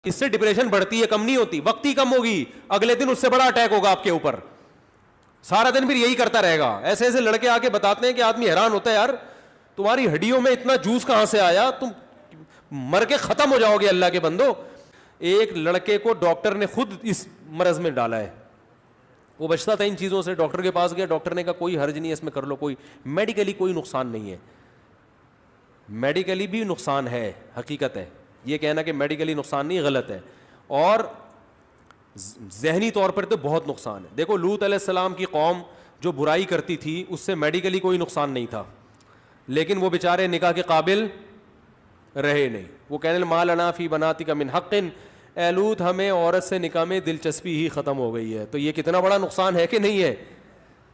اس سے ڈپریشن بڑھتی ہے, کم نہیں ہوتی. وقتی کم ہوگی, اگلے دن اس سے بڑا اٹیک ہوگا آپ کے اوپر. سارا دن پھر یہی کرتا رہے گا. ایسے ایسے لڑکے آ کے بتاتے ہیں کہ آدمی حیران ہوتا ہے, یار تمہاری ہڈیوں میں اتنا جوس کہاں سے آیا, تم مر کے ختم ہو جاؤ گے اللہ کے بندو. ایک لڑکے کو ڈاکٹر نے خود اس مرض میں ڈالا ہے, وہ بچتا تھا ان چیزوں سے, ڈاکٹر کے پاس گیا, ڈاکٹر نے کہا کوئی حرج نہیں ہے اس میں, کر لو, کوئی میڈیکلی کوئی نقصان نہیں ہے. میڈیکلی بھی نقصان ہے, حقیقت ہے, یہ کہنا کہ میڈیکلی نقصان نہیں غلط ہے, اور ذہنی طور پر تو بہت نقصان ہے. دیکھو لوط علیہ السلام کی قوم جو برائی کرتی تھی اس سے میڈیکلی کوئی نقصان نہیں تھا, لیکن وہ بیچارے نکاح کے قابل رہے نہیں. وہ کہنے ما لنا فی بناتک من حق, اے لوط ہمیں عورت سے نکاح میں دلچسپی ہی ختم ہو گئی ہے. تو یہ کتنا بڑا نقصان ہے کہ نہیں ہے.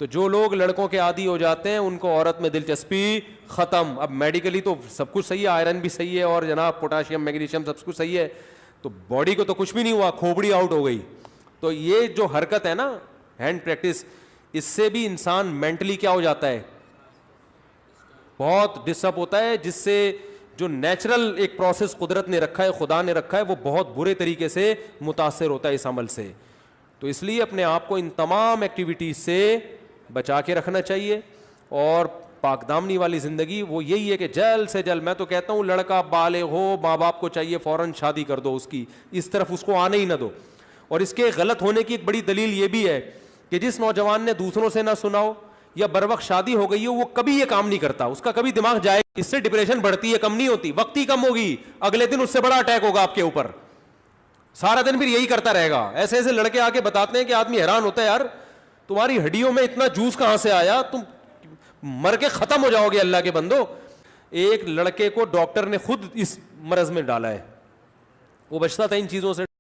تو جو لوگ لڑکوں کے عادی ہو جاتے ہیں ان کو عورت میں دلچسپی ختم. اب میڈیکلی تو سب کچھ صحیح ہے, آئرن بھی صحیح ہے, اور جناب پوٹاشیم میگنیشیم سب کچھ صحیح ہے, تو باڈی کو تو کچھ بھی نہیں ہوا, کھوپڑی آؤٹ ہو گئی. تو یہ جو حرکت ہے نا, ہینڈ پریکٹس, اس سے بھی انسان مینٹلی کیا ہو جاتا ہے, بہت ڈسٹرب ہوتا ہے, جس سے جو نیچرل ایک پروسیس قدرت نے رکھا ہے, خدا نے رکھا ہے, وہ بہت برے طریقے سے متاثر ہوتا ہے اس عمل سے. تو اس لیے اپنے آپ کو ان تمام ایکٹیویٹیز سے بچا کے رکھنا چاہیے. اور پاک دامنی والی زندگی وہ یہی ہے کہ جلد سے جلد, میں تو کہتا ہوں لڑکا بالغ ہو, ماں باپ کو چاہیے فوراً شادی کر دو اس کی, اس طرف اس کو آنے ہی نہ دو. اور اس کے غلط ہونے کی ایک بڑی دلیل یہ بھی ہے کہ جس نوجوان نے دوسروں سے نہ سنا ہو یا بر وقت شادی ہو گئی ہو, وہ کبھی یہ کام نہیں کرتا, اس کا کبھی دماغ جائے. اس سے ڈپریشن بڑھتی ہے, کم نہیں ہوتی. وقتی کم ہوگی, اگلے دن اس سے بڑا اٹیک ہوگا آپ کے اوپر. سارا دن پھر یہی کرتا رہے گا. ایسے ایسے لڑکے آ کے بتاتے ہیں کہ آدمی حیران ہوتا ہے, یار تمہاری ہڈیوں میں اتنا جوس کہاں سے آیا, تم مر کے ختم ہو جاؤ گے اللہ کے بندو. ایک لڑکے کو ڈاکٹر نے خود اس مرض میں ڈالا ہے, وہ بچتا تھا ان چیزوں سے.